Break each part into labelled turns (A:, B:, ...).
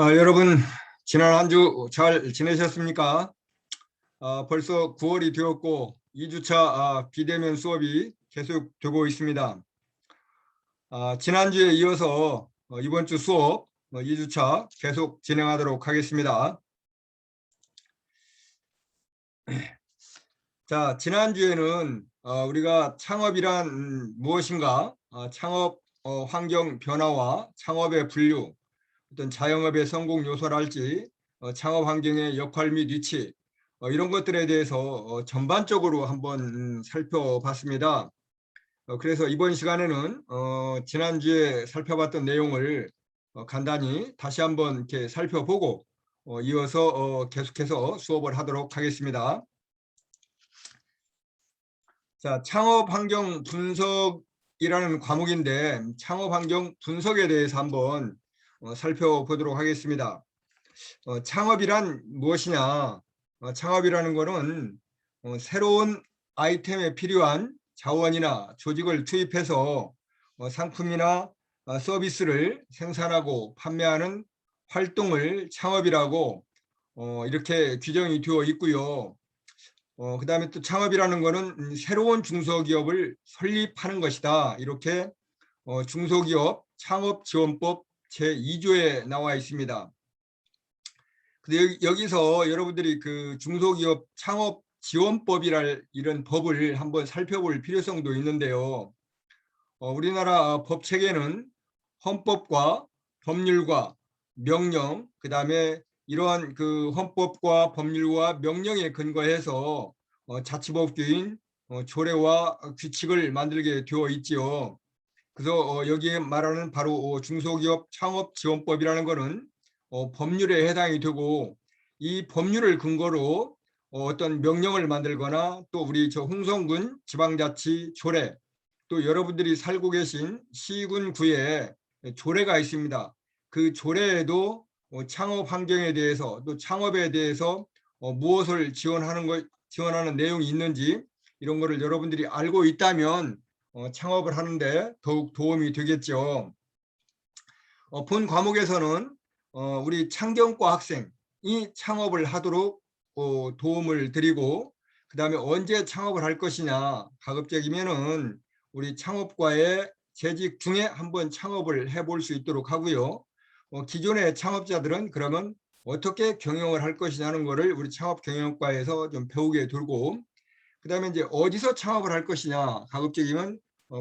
A: 여러분 지난 한 주 잘 지내셨습니까? 벌써 9월이 되었고 2주차 비대면 수업이 계속되고 있습니다. 지난주에 이어서 이번 주 수업 2주차 계속 진행하도록 하겠습니다. 자, 지난주에는 우리가 창업이란 무엇인가, 창업 환경 변화와 창업의 분류, 어떤 자영업의 성공 요소랄지 창업 환경의 역할 및 위치 이런 것들에 대해서 전반적으로 한번 살펴봤습니다. 그래서 이번 시간에는 지난주에 살펴봤던 내용을 간단히 다시 한번 이렇게 살펴보고 이어서 계속해서 수업을 하도록 하겠습니다. 자, 창업 환경 분석이라는 과목인데 창업 환경 분석에 대해서 한번 살펴보도록 하겠습니다. 창업이란 무엇이냐? 창업이라는 것은 새로운 아이템에 필요한 자원이나 조직을 투입해서 상품이나 서비스를 생산하고 판매하는 활동을 창업이라고 이렇게 규정이 되어 있고요. 그다음에 또 창업이라는 것은 새로운 중소기업을 설립하는 것이다. 이렇게 중소기업 창업지원법 제2조에 나와 있습니다. 근데 여기서 여러분들이 그 중소기업 창업지원법이랄 이런 법을 한번 살펴볼 필요성도 있는데요. 우리나라 법 체계는 헌법과 법률과 명령, 그다음에 이러한 그 헌법과 법률과 명령에 근거해서 자치법규인 조례와 규칙을 만들게 되어 있지요. 그래서 여기에 말하는 바로 중소기업 창업지원법이라는 것은 법률에 해당이 되고 이 법률을 근거로 어떤 명령을 만들거나 또 우리 저 홍성군 지방자치 조례 또 여러분들이 살고 계신 시군 구에 조례가 있습니다. 그 조례에도 창업 환경에 대해서 또 창업에 대해서 무엇을 지원하는 내용이 있는지 이런 거를 여러분들이 알고 있다면 창업을 하는데 더욱 도움이 되겠죠. 본 과목에서는 우리 창경과 학생이 창업을 하도록 도움을 드리고 그 다음에 언제 창업을 할 것이냐 가급적이면은 우리 창업과의 재직 중에 한번 창업을 해볼 수 있도록 하고요. 기존의 창업자들은 그러면 어떻게 경영을 할 것이냐는 것을 우리 창업경영과에서 좀 배우게 되고 그 다음에 이제 어디서 창업을 할 것이냐 가급적이면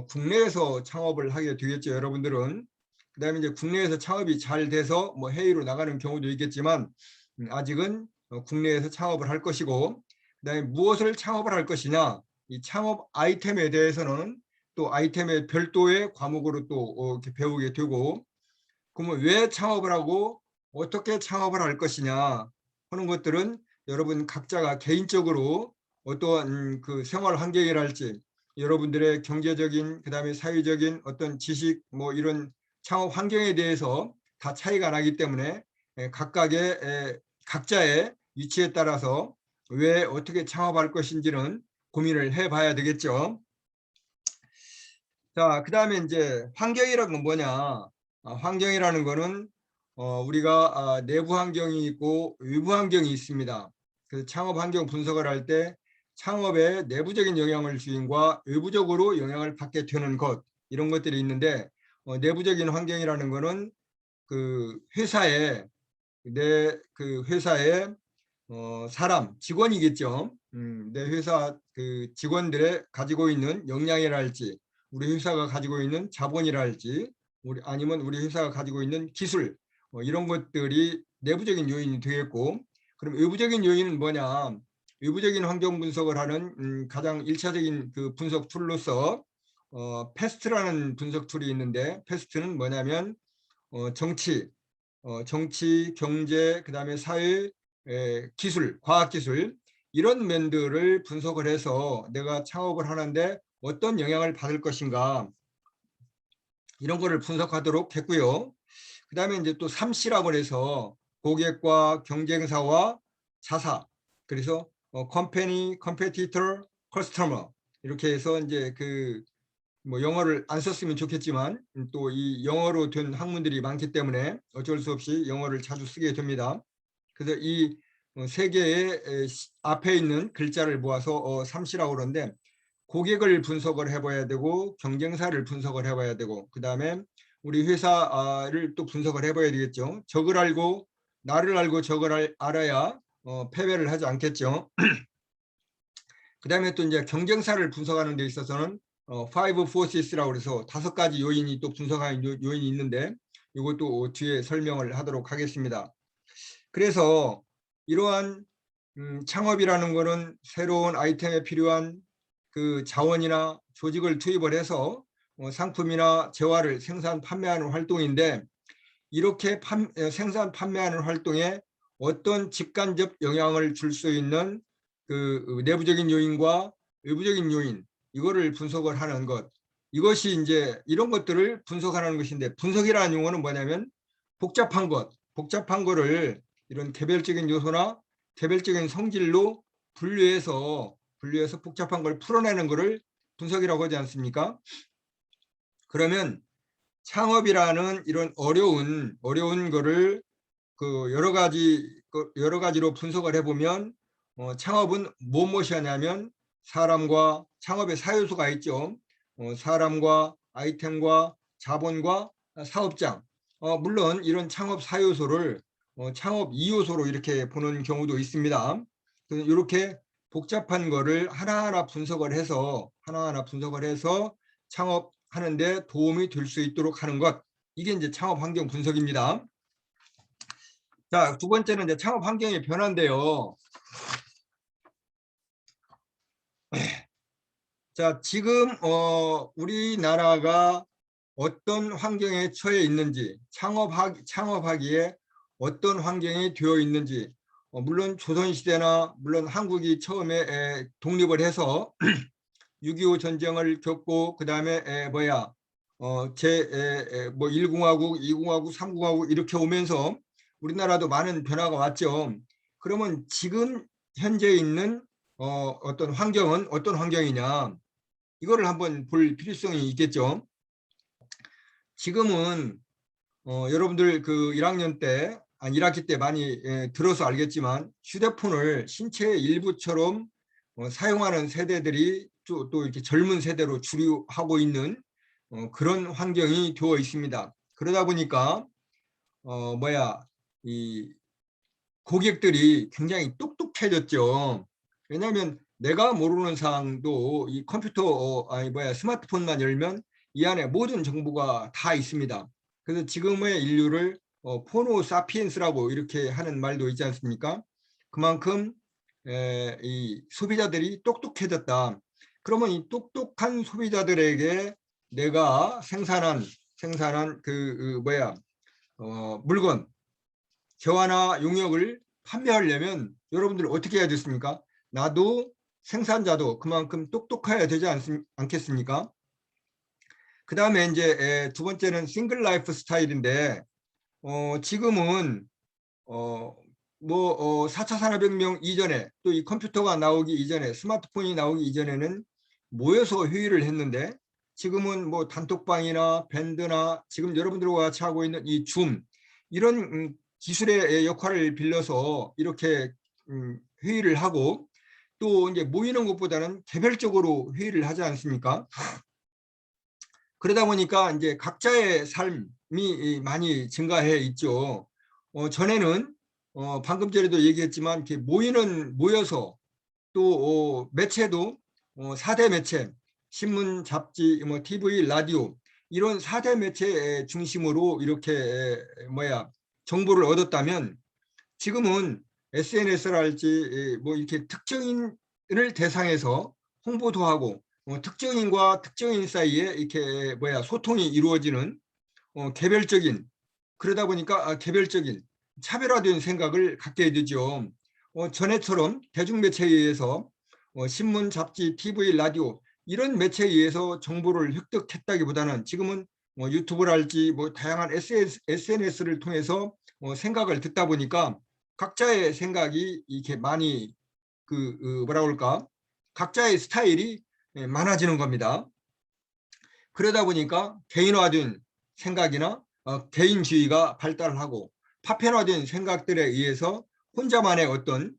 A: 국내에서 창업을 하게 되겠죠. 여러분들은 그 다음에 이제 국내에서 창업이 잘 돼서 뭐 해외로 나가는 경우도 있겠지만 아직은 국내에서 창업을 할 것이고 그 다음에 무엇을 창업을 할 것이냐 이 창업 아이템에 대해서는 또 아이템의 별도의 과목으로 또 이렇게 배우게 되고 그러면 왜 창업을 하고 어떻게 창업을 할 것이냐 하는 것들은 여러분 각자가 개인적으로 어떠한 그 생활 환경이랄지 여러분들의 경제적인 그다음에 사회적인 어떤 지식 뭐 이런 창업 환경에 대해서 다 차이가 나기 때문에 각자의 위치에 따라서 왜 어떻게 창업할 것인지는 고민을 해봐야 되겠죠. 자, 그다음에 이제 환경이라는 건 뭐냐? 환경이라는 거는 우리가 내부 환경이 있고 외부 환경이 있습니다. 그래서 창업 환경 분석을 할 때 창업의 내부적인 영향을 주인과 외부적으로 영향을 받게 되는 것 이런 것들이 있는데 내부적인 환경이라는 거는 그 회사에 내 그 회사의 사람 직원이겠죠. 내 회사 그 직원들의 가지고 있는 역량이랄지 우리 회사가 가지고 있는 자본이랄지 아니면 우리 회사가 가지고 있는 기술 이런 것들이 내부적인 요인이 되겠고 그럼 외부적인 요인은 뭐냐 외부적인 환경 분석을 하는 가장 일차적인 그 분석 툴로서 패스트라는 분석 툴이 있는데 패스트는 뭐냐면 정치, 경제, 그다음에 사회, 기술, 과학기술 이런 면들을 분석을 해서 내가 창업을 하는데 어떤 영향을 받을 것인가 이런 거를 분석하도록 했고요. 그다음에 이제 또 3C라고 해서 고객과 경쟁사와 자사 그래서 컴퍼니, 컴페티터, 커스터머 이렇게 해서 이제 그 뭐 영어를 안 썼으면 좋겠지만 또 이 영어로 된 학문들이 많기 때문에 어쩔 수 없이 영어를 자주 쓰게 됩니다. 그래서 이 세 개의 앞에 있는 글자를 모아서 삼시라고 그러는데 고객을 분석을 해봐야 되고 경쟁사를 분석을 해봐야 되고 그 다음에 우리 회사를 또 분석을 해봐야 되겠죠. 적을 알고 나를 알고 적을 알아야 패배를 하지 않겠죠. 그 다음에 또 이제 경쟁사를 분석하는 데 있어서는 five forces라고 해서 5가지 요인이 또 분석하는 요인이 있는데 이것도 뒤에 설명을 하도록 하겠습니다. 그래서 이러한 창업이라는 것은 새로운 아이템에 필요한 그 자원이나 조직을 투입을 해서 상품이나 재화를 생산 판매하는 활동인데 이렇게 생산 판매하는 활동에 어떤 직간접 영향을 줄 수 있는 그 내부적인 요인과 외부적인 요인 이거를 분석을 하는 것 이것이 이제 이런 것들을 분석하는 것인데 분석이라는 용어는 뭐냐면 복잡한 거를 이런 개별적인 요소나 개별적인 성질로 분류해서 복잡한 걸 풀어내는 것을 분석이라고 하지 않습니까? 그러면 창업이라는 이런 어려운 거를 그 여러 가지로 분석을 해보면 창업은 무엇이 하냐면 사람과 창업의 사요소가 있죠. 사람과 아이템과 자본과 사업장. 물론 이런 창업 사요소를 창업 이요소로 이렇게 보는 경우도 있습니다. 이렇게 복잡한 거를 하나하나 분석을 해서 창업하는데 도움이 될 수 있도록 하는 것. 이게 이제 창업 환경 분석입니다. 자, 두 번째는 이제 창업 환경의 변화인데요. 자, 지금 우리나라가 어떤 환경에 처해 있는지, 창업하기에 어떤 환경이 되어 있는지, 물론 조선시대나 물론 한국이 처음에 독립을 해서 6.25 전쟁을 겪고 그 다음에 뭐 1공화국, 2공화국, 3공화국 이렇게 오면서 우리나라도 많은 변화가 왔죠. 그러면 지금 현재 있는 어떤 환경은 어떤 환경이냐 이거를 한번 볼 필요성이 있겠죠. 지금은 여러분들 그 1학년 때, 1학기 때 많이 들어서 알겠지만 휴대폰을 신체의 일부처럼 사용하는 세대들이 또 이렇게 젊은 세대로 주류하고 있는 그런 환경이 되어 있습니다. 그러다 보니까 이 고객들이 굉장히 똑똑해졌죠. 왜냐하면 내가 모르는 사항도 이 컴퓨터 스마트폰만 열면 이 안에 모든 정보가 다 있습니다. 그래서 지금의 인류를 포노 사피엔스라고 이렇게 하는 말도 있지 않습니까? 그만큼 이 소비자들이 똑똑해졌다. 그러면 이 똑똑한 소비자들에게 내가 생산한 물건 재화나 용역을 판매하려면 여러분들 어떻게 해야 됐습니까? 나도 생산자도 그만큼 똑똑해야 되지 않겠습니까? 그 다음에 이제 두 번째는 싱글 라이프 스타일인데 지금은 4차 산업혁명 이전에 또 이 컴퓨터가 나오기 이전에 스마트폰이 나오기 이전에는 모여서 회의를 했는데 지금은 뭐 단톡방이나 밴드나 지금 여러분들과 같이 하고 있는 이 줌 이런 기술의 역할을 빌려서 이렇게 회의를 하고 또 이제 모이는 것보다는 개별적으로 회의를 하지 않습니까? 그러다 보니까 이제 각자의 삶이 많이 증가해 있죠. 전에는 방금 전에도 얘기했지만 이렇게 모여서 또 매체도 4대 매체, 신문, 잡지, 뭐 TV, 라디오 이런 4대 매체 중심으로 이렇게 정보를 얻었다면 지금은 SNS랄지 뭐 이렇게 특정인을 대상해서 홍보도 하고 특정인과 특정인 사이에 이렇게 소통이 이루어지는 개별적인 그러다 보니까 개별적인 차별화된 생각을 갖게 되죠. 전에처럼 대중매체에 의해서 신문, 잡지, TV, 라디오 이런 매체에 의해서 정보를 획득했다기보다는 지금은 유튜브랄지 뭐 다양한 SNS를 통해서 생각을 듣다 보니까 각자의 생각이 이렇게 많이 뭐라 그럴까 각자의 스타일이 많아지는 겁니다. 그러다 보니까 개인화된 생각이나 개인주의가 발달을 하고 파편화된 생각들에 의해서 혼자만의 어떤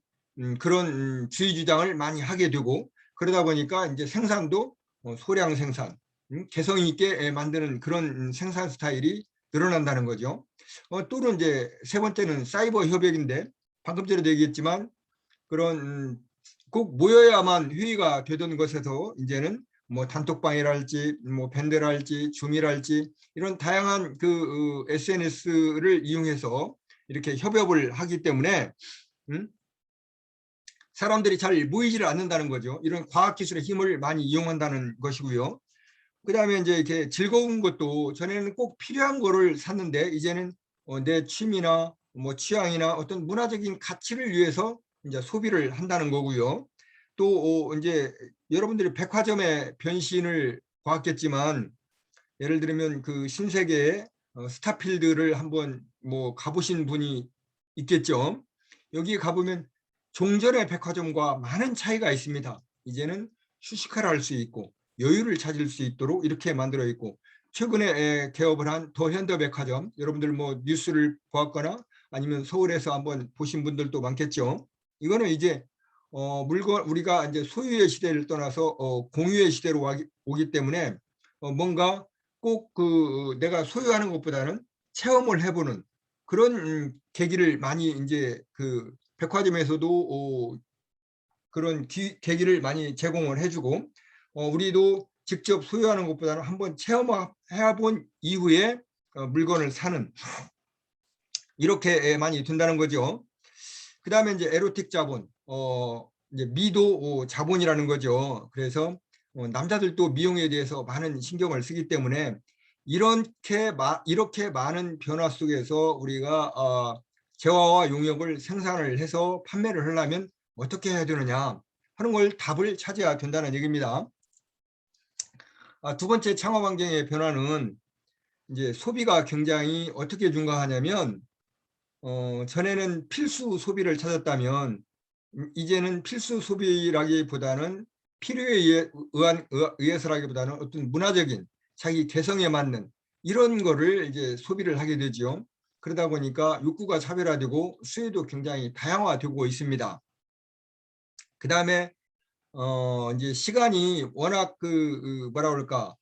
A: 그런 주의 주장을 많이 하게 되고 그러다 보니까 이제 생산도 소량 생산, 개성 있게 만드는 그런 생산 스타일이 늘어난다는 거죠. 또는 이제 세 번째는 사이버 협약인데 방금 전에도 얘기했지만 그런 꼭 모여야만 회의가 되던 것에서 이제는 뭐 단톡방이랄지 뭐 밴드랄지 줌이랄지 이런 다양한 그 SNS를 이용해서 이렇게 협업을 하기 때문에 사람들이 잘 모이지를 않는다는 거죠. 이런 과학기술의 힘을 많이 이용한다는 것이고요. 그 다음에 이제 이렇게 즐거운 것도 전에는 꼭 필요한 거를 샀는데 이제는 내 취미나 뭐 취향이나 어떤 문화적인 가치를 위해서 이제 소비를 한다는 거고요. 또 이제 여러분들이 백화점의 변신을 보았겠지만 예를 들면 그 신세계의 스타필드를 한번 뭐 가보신 분이 있겠죠. 여기 가보면 종전의 백화점과 많은 차이가 있습니다. 이제는 휴식을 할 수 있고 여유를 찾을 수 있도록 이렇게 만들어 있고 최근에 개업을 한 더 현대백화점 여러분들 뭐 뉴스를 보았거나 아니면 서울에서 한번 보신 분들도 많겠죠. 이거는 이제 물건 우리가 이제 소유의 시대를 떠나서 공유의 시대로 오기 때문에 뭔가 꼭 그 내가 소유하는 것보다는 체험을 해보는 그런 계기를 많이 이제 그 백화점에서도 그런 계기를 많이 제공을 해주고 우리도 직접 소유하는 것보다는 한번 체험해 본 이후에 물건을 사는 이렇게 많이 된다는 거죠. 그 다음에 이제 에로틱 자본, 이제 미도 자본이라는 거죠. 그래서 남자들도 미용에 대해서 많은 신경을 쓰기 때문에 이렇게 많은 변화 속에서 우리가 재화와 용역을 생산을 해서 판매를 하려면 어떻게 해야 되느냐 하는 걸 답을 찾아야 된다는 얘기입니다. 두 번째 창업 환경의 변화는 이제 소비가 굉장히 어떻게 증가하냐면 전에는 필수 소비를 찾았다면 이제는 필수 소비라기보다는 필요에 의해서라기보다는 어떤 문화적인 자기 개성에 맞는 이런 거를 이제 소비를 하게 되죠. 그러다 보니까 욕구가 차별화되고 수요도 굉장히 다양화되고 있습니다. 그 다음에 이제 시간이 워낙 뭐라 그럴까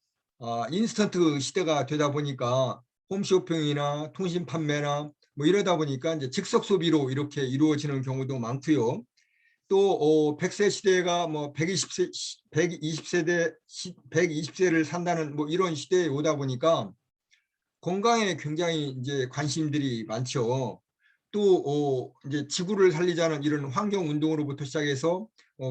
A: 인스턴트 시대가 되다 보니까 홈쇼핑이나 통신 판매나 뭐 이러다 보니까 이제 즉석 소비로 이렇게 이루어지는 경우도 많고요. 또 100세 시대가 뭐 120세 120세대 120세를 산다는 뭐 이런 시대에 오다 보니까 건강에 굉장히 이제 관심들이 많죠. 또 이제 지구를 살리자는 이런 환경 운동으로부터 시작해서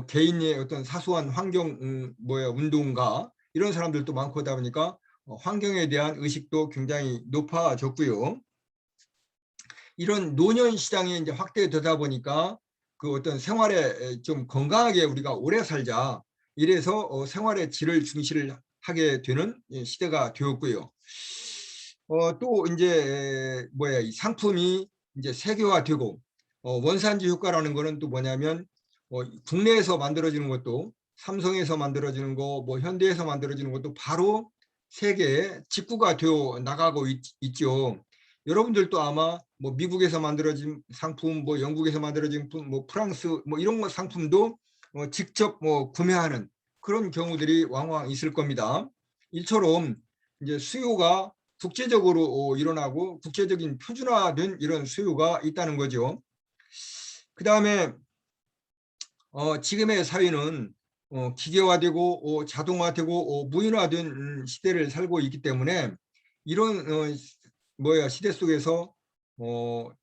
A: 개인의 어떤 사소한 환경 운동가 이런 사람들도 많고 하다 보니까 환경에 대한 의식도 굉장히 높아졌고요. 이런 노년 시장이 이제 확대되다 보니까 그 어떤 생활에 좀 건강하게 우리가 오래 살자 이래서 생활의 질을 중시를 하게 되는 시대가 되었고요. 또 이제 뭐야 이 상품이 이제 세계화되고 원산지 효과라는 거는 또 뭐냐면 국내에서 만들어지는 것도 삼성에서 만들어지는 거, 뭐 현대에서 만들어지는 것도 바로 세계에 직구가 되어 나가고 있죠. 여러분들도 아마 뭐 미국에서 만들어진 상품, 뭐 영국에서 만들어진 상품, 뭐 프랑스 뭐 이런 거 상품도 직접 뭐 구매하는 그런 경우들이 왕왕 있을 겁니다. 이처럼 이제 수요가 국제적으로 일어나고 국제적인 표준화된 이런 수요가 있다는 거죠. 그 다음에 지금의 사회는 기계화되고 자동화되고 무인화된 시대를 살고 있기 때문에 이런 시대 속에서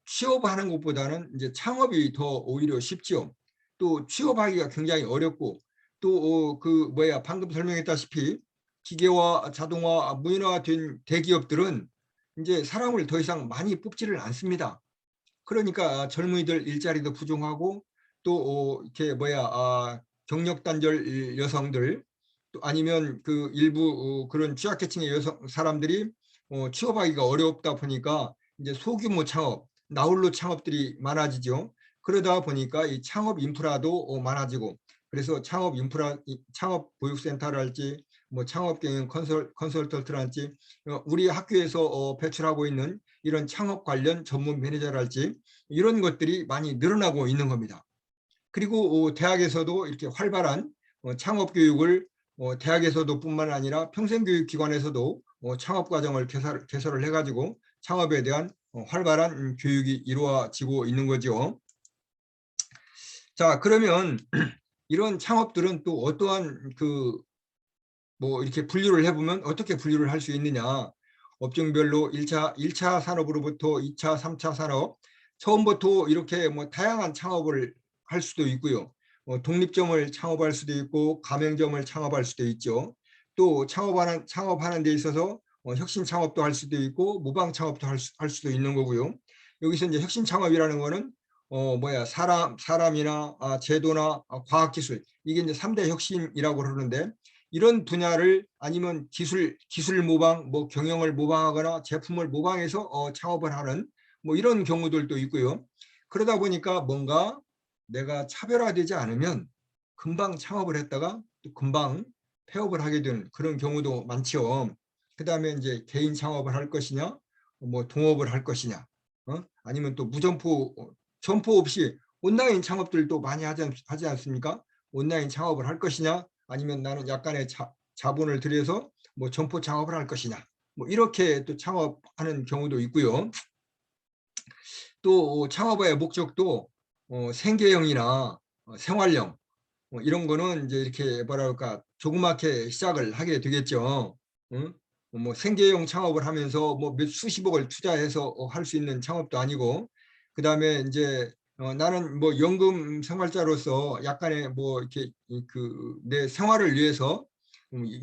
A: 취업하는 것보다는 이제 창업이 더 오히려 쉽죠. 또 취업하기가 굉장히 어렵고 또 방금 설명했다시피 기계화, 자동화, 무인화된 대기업들은 이제 사람을 더 이상 많이 뽑지를 않습니다. 그러니까 젊은이들 일자리도 부족하고 또 이렇게 경력 단절 여성들 또 아니면 그 일부 그런 취약계층의 여성 사람들이 취업하기가 어렵다 보니까 이제 소규모 창업, 나홀로 창업들이 많아지죠. 그러다 보니까 이 창업 인프라도 많아지고 그래서 창업 보육센터랄지 뭐 창업 경영 컨설턴트랄지 우리 학교에서 배출하고 있는 이런 창업 관련 전문 매니저랄지 이런 것들이 많이 늘어나고 있는 겁니다. 그리고 대학에서도 이렇게 활발한 창업 교육을 대학에서도 뿐만 아니라 평생교육기관에서도 창업 과정을 개설을 해가지고 창업에 대한 활발한 교육이 이루어지고 있는 거죠. 자, 그러면 이런 창업들은 또 어떠한 뭐 이렇게 분류를 해보면 어떻게 분류를 할 수 있느냐. 업종별로 1차 산업으로부터 2차, 3차 산업, 처음부터 이렇게 뭐 다양한 창업을 할 수도 있고요. 독립점을 창업할 수도 있고 가맹점을 창업할 수도 있죠. 또 창업하는 데 있어서 혁신 창업도 할 수도 있고 모방 창업도 할 수도 있는 거고요. 여기서 이제 혁신 창업이라는 거는 사람이나 제도나 과학기술, 이게 이제 3대 혁신이라고 그러는데, 이런 분야를 아니면 기술 모방, 뭐 경영을 모방하거나 제품을 모방해서 창업을 하는 뭐 이런 경우들도 있고요. 그러다 보니까 뭔가 내가 차별화되지 않으면 금방 창업을 했다가 또 금방 폐업을 하게 되는 그런 경우도 많죠. 그다음에 이제 개인 창업을 할 것이냐, 뭐 동업을 할 것이냐, 아니면 또 점포 없이 온라인 창업들도 많이 하지 않습니까? 온라인 창업을 할 것이냐, 아니면 나는 약간의 자본을 들여서 뭐 점포 창업을 할 것이냐, 뭐 이렇게 또 창업하는 경우도 있고요. 또 창업의 목적도 생계형이나 생활형 이런 거는 이제 이렇게 뭐랄까 조그맣게 시작을 하게 되겠죠. 응? 뭐 생계형 창업을 하면서 뭐 몇 수십억을 투자해서 할 수 있는 창업도 아니고, 그 다음에 이제 나는 뭐 연금 생활자로서 약간의 뭐 이렇게 내 생활을 위해서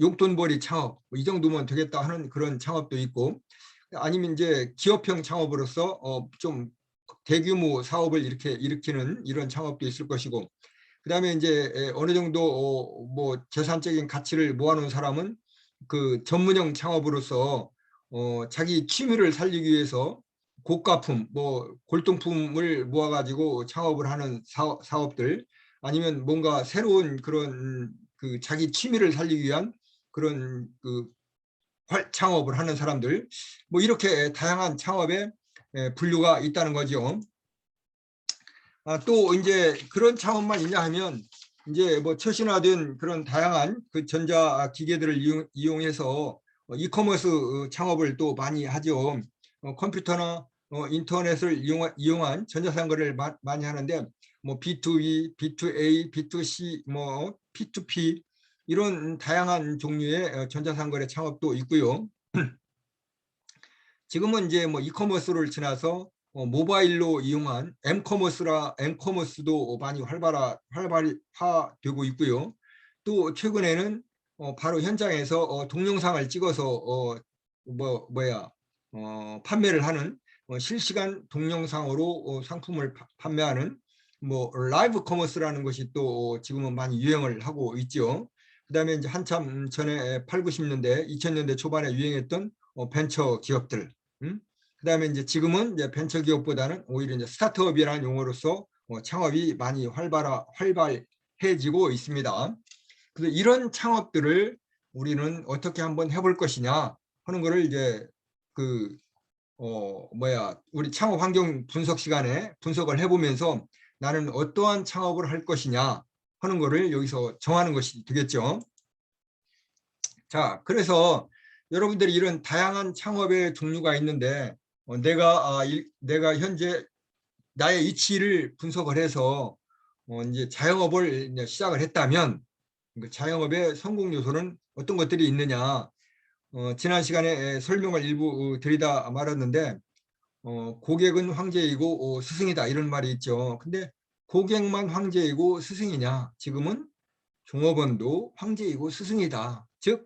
A: 용돈벌이 창업 뭐이 정도면 되겠다 하는 그런 창업도 있고, 아니면 이제 기업형 창업으로서 좀 대규모 사업을 이렇게 일으키는 이런 창업도 있을 것이고, 그다음에 이제 어느 정도 뭐 재산적인 가치를 모아놓은 사람은 그 전문형 창업으로서 자기 취미를 살리기 위해서 고가품, 뭐 골동품을 모아가지고 창업을 하는 사업들, 아니면 뭔가 새로운 그런 그 자기 취미를 살리기 위한 그런 창업을 하는 사람들, 뭐 이렇게 다양한 창업의 분류가 있다는 거죠. 또 이제 그런 창업만 있냐 하면 이제 뭐 최신화된 그런 다양한 그 전자 기계들을 이용해서 이커머스 창업을 또 많이 하죠. 컴퓨터나 인터넷을 이용한 전자상거래를 많이 하는데, 뭐 B2B, B2A, B2C, 뭐 P2P 이런 다양한 종류의 전자상거래 창업도 있고요. 지금은 이제 뭐 이커머스를 지나서 모바일로 이용한 엠커머스도 많이 활발화되고 있고요. 또 최근에는 바로 현장에서 동영상을 찍어서 판매를 하는 실시간 동영상으로 상품을 판매하는 뭐 라이브 커머스라는 것이 또 지금은 많이 유행을 하고 있죠. 그다음에 이제 한참 전에 8, 90년대, 2000년대 초반에 유행했던 벤처 기업들. 그다음에 이제 지금은 이제 벤처 기업보다는 오히려 이제 스타트업이라는 용어로서 창업이 많이 활발해지고 있습니다. 그래서 이런 창업들을 우리는 어떻게 한번 해볼 것이냐 하는 거를 이제 우리 창업 환경 분석 시간에 분석을 해보면서 나는 어떠한 창업을 할 것이냐 하는 거를 여기서 정하는 것이 되겠죠. 자, 그래서 여러분들이 이런 다양한 창업의 종류가 있는데 내가 현재 나의 위치를 분석을 해서 이제 자영업을 이제 시작을 했다면 그 자영업의 성공 요소는 어떤 것들이 있느냐. 지난 시간에 설명을 일부 드리다 말았는데 고객은 황제이고 스승이다 이런 말이 있죠. 근데 고객만 황제이고 스승이냐? 지금은 종업원도 황제이고 스승이다. 즉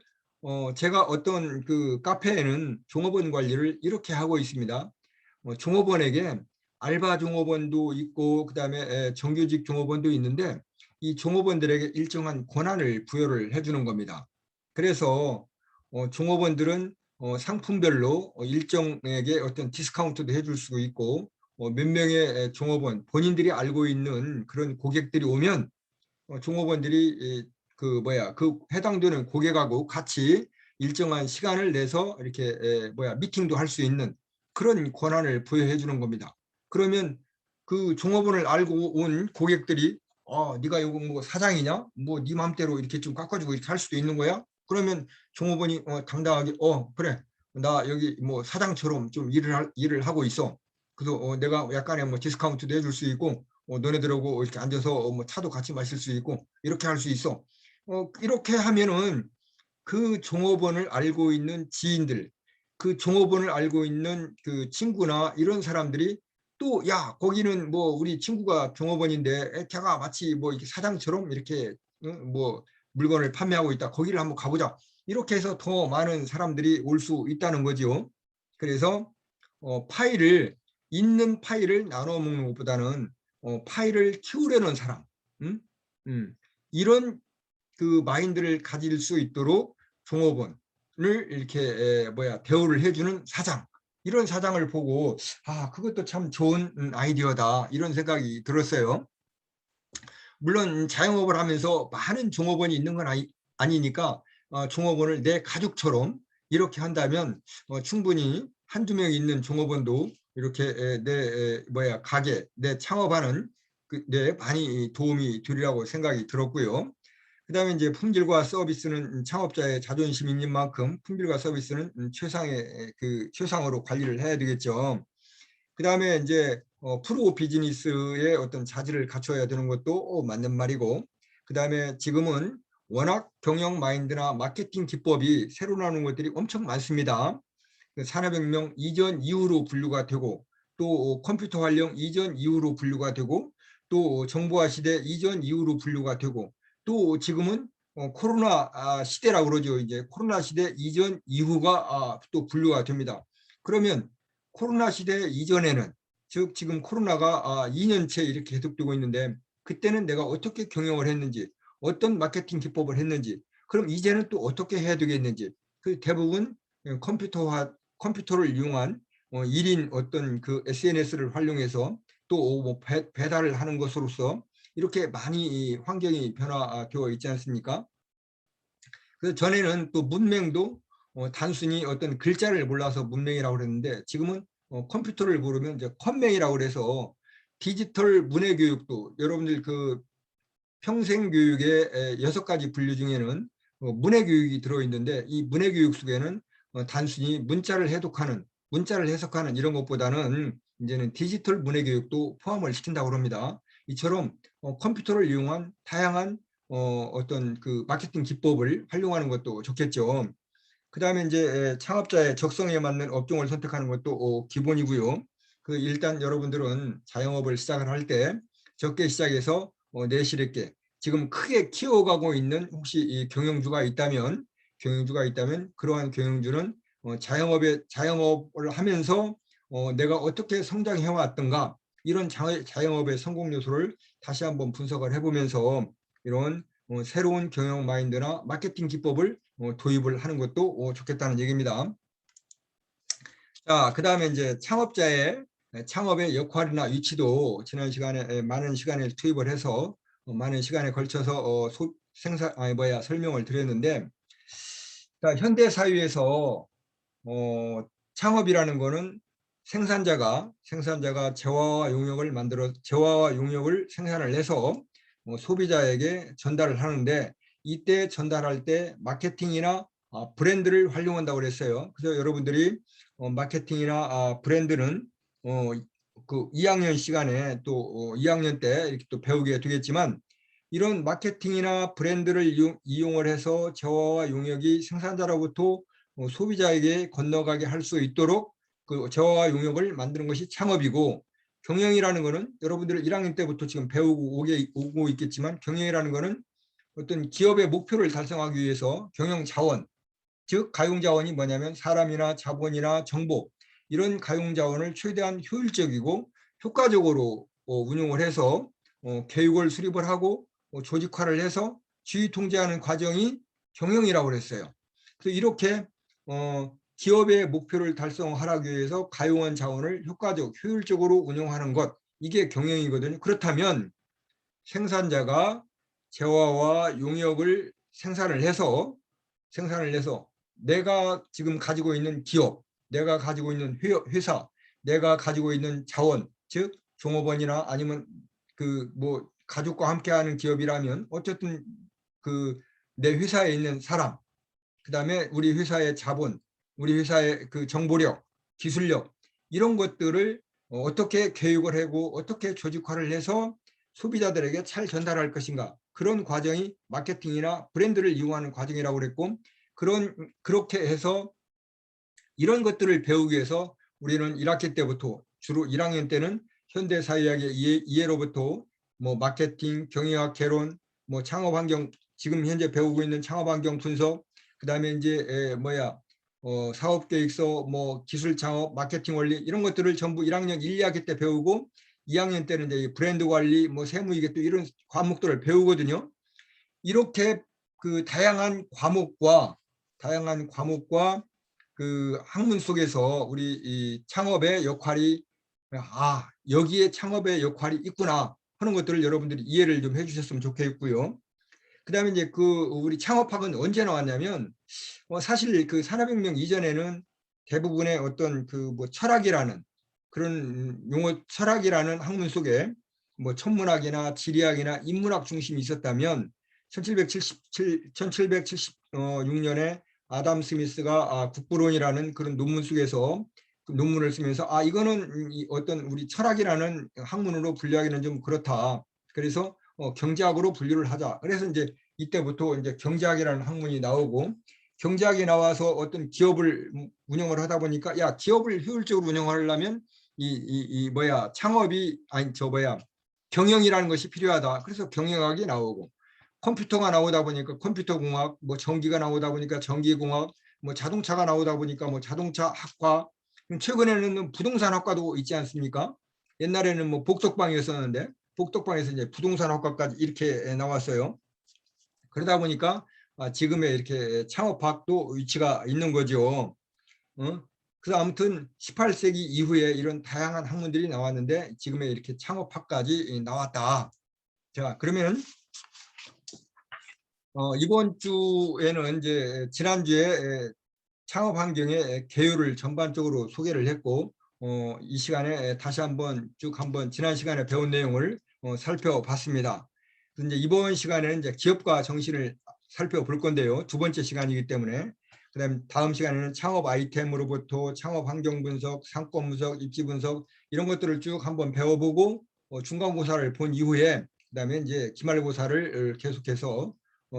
A: 제가 어떤 그 카페에는 종업원 관리를 이렇게 하고 있습니다. 종업원에게 알바 종업원도 있고 그다음에 정규직 종업원도 있는데, 이 종업원들에게 일정한 권한을 부여를 해주는 겁니다. 그래서 종업원들은 상품별로 일정에게 어떤 디스카운트도 해줄 수 있고, 몇 명의 종업원 본인들이 알고 있는 그런 고객들이 오면 종업원들이 그 해당되는 고객하고 같이 일정한 시간을 내서 이렇게 미팅도 할 수 있는 그런 권한을 부여해 주는 겁니다. 그러면 그 종업원을 알고 온 고객들이 네가 이거 뭐 사장이냐? 뭐 네 맘대로 이렇게 좀 깎아주고 이렇게 할 수도 있는 거야? 그러면 종업원이 당당하게 그래 나 여기 뭐 사장처럼 좀 일을 하고 있어. 그래서 내가 약간의 뭐 디스카운트도 해줄 수 있고 너네들하고 이렇게 앉아서 뭐 차도 같이 마실 수 있고 이렇게 할 수 있어. 이렇게 하면은 그 종업원을 알고 있는 지인들, 그 종업원을 알고 있는 그 친구나 이런 사람들이 또 야 거기는 뭐 우리 친구가 종업원인데 걔가 마치 뭐 이렇게 사장처럼 이렇게 뭐 물건을 판매하고 있다. 거기를 한번 가보자. 이렇게 해서 더 많은 사람들이 올 수 있다는 거죠. 그래서 파일을 있는 파일을 나눠 먹는 것보다는 파일을 키우려는 사람, 음? 이런 그 마인드를 가질 수 있도록 종업원을 이렇게 대우를 해주는 사장, 이런 사장을 보고 그것도 참 좋은 아이디어다 이런 생각이 들었어요. 물론 자영업을 하면서 많은 종업원이 있는 건 아니니까 종업원을 내 가족처럼 이렇게 한다면 충분히 한두 명 있는 종업원도 이렇게 내 가게, 내 창업하는 내 많이 도움이 되리라고 생각이 들었고요. 그다음에 이제 품질과 서비스는 창업자의 자존심인 만큼 품질과 서비스는 최상으로 관리를 해야 되겠죠. 그다음에 이제 프로 비즈니스의 어떤 자질을 갖춰야 되는 것도 맞는 말이고, 그다음에 지금은 워낙 경영 마인드나 마케팅 기법이 새로 나오는 것들이 엄청 많습니다. 산업혁명 이전 이후로 분류가 되고, 또 컴퓨터 활용 이전 이후로 분류가 되고, 또 정보화 시대 이전 이후로 분류가 되고, 또 지금은 코로나 시대라고 그러죠. 이제 코로나 시대 이전 이후가 또 분류가 됩니다. 그러면 코로나 시대 이전에는, 즉 지금 코로나가 2년째 이렇게 계속되고 있는데, 그때는 내가 어떻게 경영을 했는지, 어떤 마케팅 기법을 했는지, 그럼 이제는 또 어떻게 해야 되겠는지, 그 대부분 컴퓨터를 이용한 1인 어떤 그 SNS를 활용해서 또뭐 배달을 하는 것으로서 이렇게 많이 환경이 변화되어 있지 않습니까? 그래서 전에는 또 문맹도 단순히 어떤 글자를 몰라서 문맹이라고 그랬는데, 지금은 컴퓨터를 모르면 이제 컴맹이라고 그래서 디지털 문해 교육도, 여러분들 그 평생 교육의 6가지 분류 중에는 문해 교육이 들어있는데, 이 문해 교육 속에는 단순히 문자를 해석하는 이런 것보다는 이제는 디지털 문해 교육도 포함을 시킨다고 합니다. 이처럼 컴퓨터를 이용한 다양한 어떤 그 마케팅 기법을 활용하는 것도 좋겠죠. 그다음에 이제 창업자의 적성에 맞는 업종을 선택하는 것도 기본이고요. 그 일단 여러분들은 자영업을 시작을 할 때 적게 시작해서 내실 있게, 지금 크게 키워가고 있는 혹시 이 경영주가 있다면 그러한 경영주는 자영업을 하면서 내가 어떻게 성장해 왔던가, 이런 자영업의 성공 요소를 다시 한번 분석을 해보면서 이런 새로운 경영 마인드나 마케팅 기법을 도입을 하는 것도 좋겠다는 얘기입니다. 자, 그다음에 이제 창업의 역할이나 위치도 지난 시간에 많은 시간을 투입을 해서 많은 시간에 걸쳐서 설명을 드렸는데, 자, 현대 사회에서 창업이라는 거는 생산자가 재화와 용역을 생산을 해서 소비자에게 전달을 하는데, 이때 전달할 때 마케팅이나 브랜드를 활용한다고 그랬어요. 그래서 여러분들이 마케팅이나 브랜드는 그 2학년 시간에 또 2학년 때 이렇게 또 배우게 되겠지만, 이런 마케팅이나 브랜드를 이용을 해서 재화와 용역이 생산자로부터 소비자에게 건너가게 할 수 있도록 그 재화와 용역을 만드는 것이 창업이고, 경영이라는 것은 여러분들 1학년 때부터 지금 배우고 오고 있겠지만, 경영이라는 것은 어떤 기업의 목표를 달성하기 위해서 경영 자원, 즉 가용 자원이 뭐냐면 사람이나 자본이나 정보, 이런 가용 자원을 최대한 효율적이고 효과적으로 운용을 해서 교육을 수립을 하고 조직화를 해서 지휘 통제하는 과정이 경영이라고 그랬어요. 그래서 이렇게 기업의 목표를 달성하기 위해서 가용한 자원을 효율적으로 운용하는 것, 이게 경영이거든요. 그렇다면 생산자가 재화와 용역을 생산을 해서 내가 지금 가지고 있는 기업, 내가 가지고 있는 회사, 내가 가지고 있는 자원, 즉 종업원이나 아니면 그 뭐 가족과 함께하는 기업이라면 어쨌든 그 내 회사에 있는 사람, 그다음에 우리 회사의 자본, 우리 회사의 그 정보력, 기술력 이런 것들을 어떻게 교육을 하고 어떻게 조직화를 해서 소비자들에게 잘 전달할 것인가, 그런 과정이 마케팅이나 브랜드를 이용하는 과정이라고 그랬고, 그렇게 해서 이런 것들을 배우기 위해서 우리는 1학기 때부터 주로 1학년 때는 현대사회학의 이해로부터 뭐 마케팅, 경영학 개론, 뭐 창업환경, 지금 현재 배우고 있는 창업환경 분석, 그다음에 이제 사업계획서, 뭐 기술창업, 마케팅 원리 이런 것들을 전부 1학년 1, 2학기 때 배우고 2학년 때는 이제 브랜드 관리, 뭐 세무이게 또 이런 과목들을 배우거든요. 이렇게 그 다양한 과목과 그 학문 속에서 우리 이 창업의 역할이, 여기에 창업의 역할이 있구나 하는 것들을 여러분들이 이해를 좀 해주셨으면 좋겠고요. 그다음에 이제 그 우리 창업학은 언제 나왔냐면 사실 그 산업혁명 이전에는 대부분의 어떤 그 뭐 철학이라는 그런 용어, 철학이라는 학문 속에 뭐 천문학이나 지리학이나 인문학 중심이 있었다면 1776년에 아담 스미스가 국부론이라는 그런 논문 속에서 그 논문을 쓰면서 이거는 어떤 우리 철학이라는 학문으로 분류하기는 좀 그렇다. 그래서 경제학으로 분류를 하자. 그래서 이제 이때부터 이제 경제학이라는 학문이 나오고, 경제학이 나와서 어떤 기업을 운영을 하다 보니까 기업을 효율적으로 운영하려면 창업이 경영이라는 것이 필요하다. 그래서 경영학이 나오고, 컴퓨터가 나오다 보니까 컴퓨터공학, 뭐 전기가 나오다 보니까 전기공학, 뭐 자동차가 나오다 보니까 뭐 자동차학과, 최근에는 부동산학과도 있지 않습니까? 옛날에는 뭐 복덕방이었었는데 복덕방에서 이제 부동산학과까지 이렇게 나왔어요. 그러다 보니까 지금의 이렇게 창업학도 위치가 있는 거죠. 그래서 아무튼 18세기 이후에 이런 다양한 학문들이 나왔는데 지금의 이렇게 창업학까지 나왔다. 자, 그러면 이번 주에는 이제 지난주에 창업 환경의 개요를 전반적으로 소개를 했고, 이 시간에 다시 한번 지난 시간에 배운 내용을 살펴봤습니다. 이제 이번 시간에는 이제 기업가 정신을 살펴볼 건데요. 두 번째 시간이기 때문에. 그다음 다음 시간에는 창업 아이템으로부터 창업 환경 분석, 상권 분석, 입지 분석 이런 것들을 쭉 한번 배워보고 중간고사를 본 이후에 그다음에 이제 기말고사를 계속해서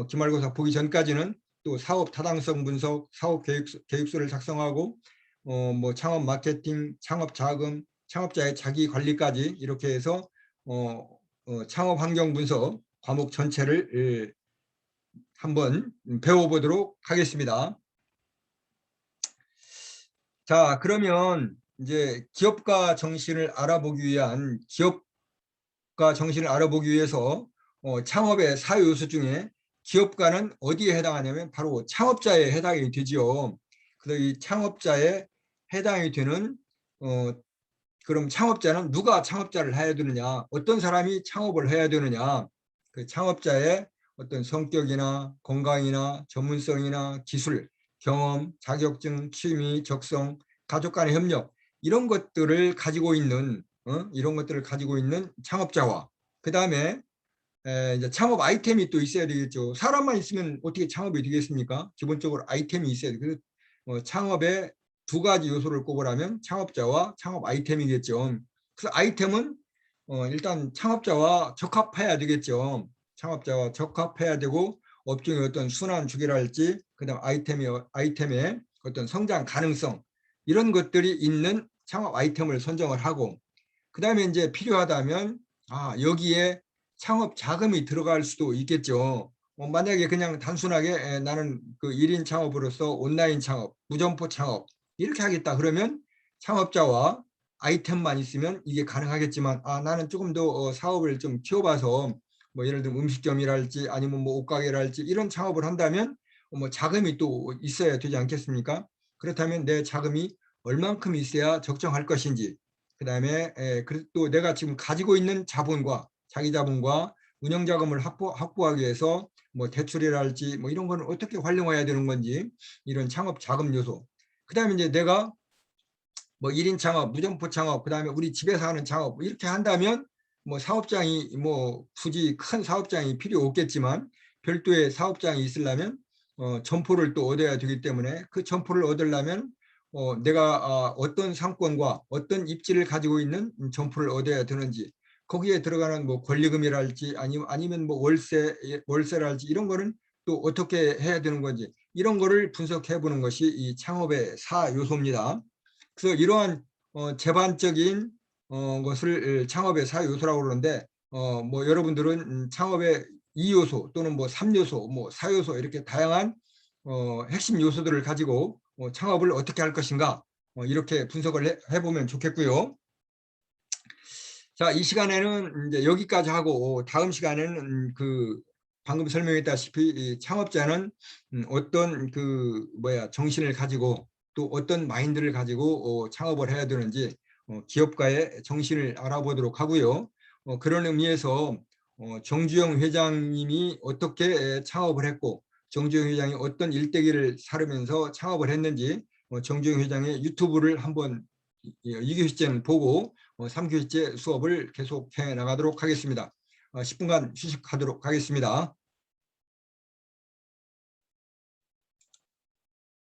A: 기말고사 보기 전까지는 또 사업 타당성 분석, 사업 계획서를 작성하고 뭐 창업 마케팅, 창업 자금, 창업자의 자기 관리까지 이렇게 해서 창업 환경 분석 과목 전체를 한번 배워보도록 하겠습니다. 자, 그러면 이제 기업가 정신을 알아보기 위해서 창업의 사유 요소 중에 기업가는 어디에 해당하냐면 바로 창업자에 해당이 되지요. 그래서 이 창업자에 해당이 되는 그럼 창업자는 누가 창업자를 해야 되느냐, 어떤 사람이 창업을 해야 되느냐, 그 창업자의 어떤 성격이나 건강이나 전문성이나 기술, 경험, 자격증, 취미, 적성, 가족 간의 협력 이런 것들을 가지고 있는 창업자와, 그 다음에 이제 창업 아이템이 또 있어야 되겠죠. 사람만 있으면 어떻게 창업이 되겠습니까? 기본적으로 아이템이 있어야 돼요. 그래서 창업의 두 가지 요소를 꼽으라면 창업자와 창업 아이템이겠죠. 그래서 아이템은 일단 창업자와 적합해야 되겠죠. 창업자와 적합해야 되고, 업종의 어떤 순환 주기랄지, 그다음 아이템의 어떤 성장 가능성 이런 것들이 있는 창업 아이템을 선정을 하고, 그다음에 이제 필요하다면 여기에 창업 자금이 들어갈 수도 있겠죠. 만약에 그냥 단순하게 나는 그 1인 창업으로서 온라인 창업, 무점포 창업 이렇게 하겠다 그러면 창업자와 아이템만 있으면 이게 가능하겠지만, 나는 조금 더 사업을 좀 키워봐서 뭐 예를 들면 음식점이랄지 아니면 뭐 옷가게랄지 이런 창업을 한다면 뭐 자금이 또 있어야 되지 않겠습니까? 그렇다면 내 자금이 얼만큼 있어야 적정할 것인지, 그다음에 또 내가 지금 가지고 있는 자본과 자기 자본과 운영 자금을 확보하기 위해서 뭐 대출이랄지 뭐 이런 거는 어떻게 활용해야 되는 건지 이런 창업 자금 요소. 그다음에 이제 내가 뭐 1인 창업, 무점포 창업, 그다음에 우리 집에서 하는 창업 뭐 이렇게 한다면 뭐 사업장이 뭐 굳이 큰 사업장이 필요 없겠지만 별도의 사업장이 있으려면 점포를 또 얻어야 되기 때문에 그 점포를 얻으려면 내가 어떤 상권과 어떤 입지를 가지고 있는 점포를 얻어야 되는지 거기에 들어가는 뭐 권리금이랄지 아니면 뭐 월세랄지 이런 거는 또 어떻게 해야 되는 건지 이런 거를 분석해 보는 것이 이 창업의 4요소입니다. 그래서 이러한 제반적인 것을 창업의 4요소라고 그러는데 뭐 여러분들은 창업의 2요소 또는 뭐 3요소, 뭐 4요소 이렇게 다양한 핵심 요소들을 가지고 창업을 어떻게 할 것인가 이렇게 분석을 해보면 좋겠고요. 자, 이 시간에는 이제 여기까지 하고 다음 시간에는 그 방금 설명했다시피 이 창업자는 어떤 그 정신을 가지고 또 어떤 마인드를 가지고 창업을 해야 되는지 기업가의 정신을 알아보도록 하고요. 그런 의미에서 정주영 회장님이 어떻게 창업을 했고 정주영 회장이 어떤 일대기를 살으면서 창업을 했는지 정주영 회장의 유튜브를 한번 2교시째는 보고 3교시째 수업을 계속해 나가도록 하겠습니다. 10분간 휴식하도록 하겠습니다.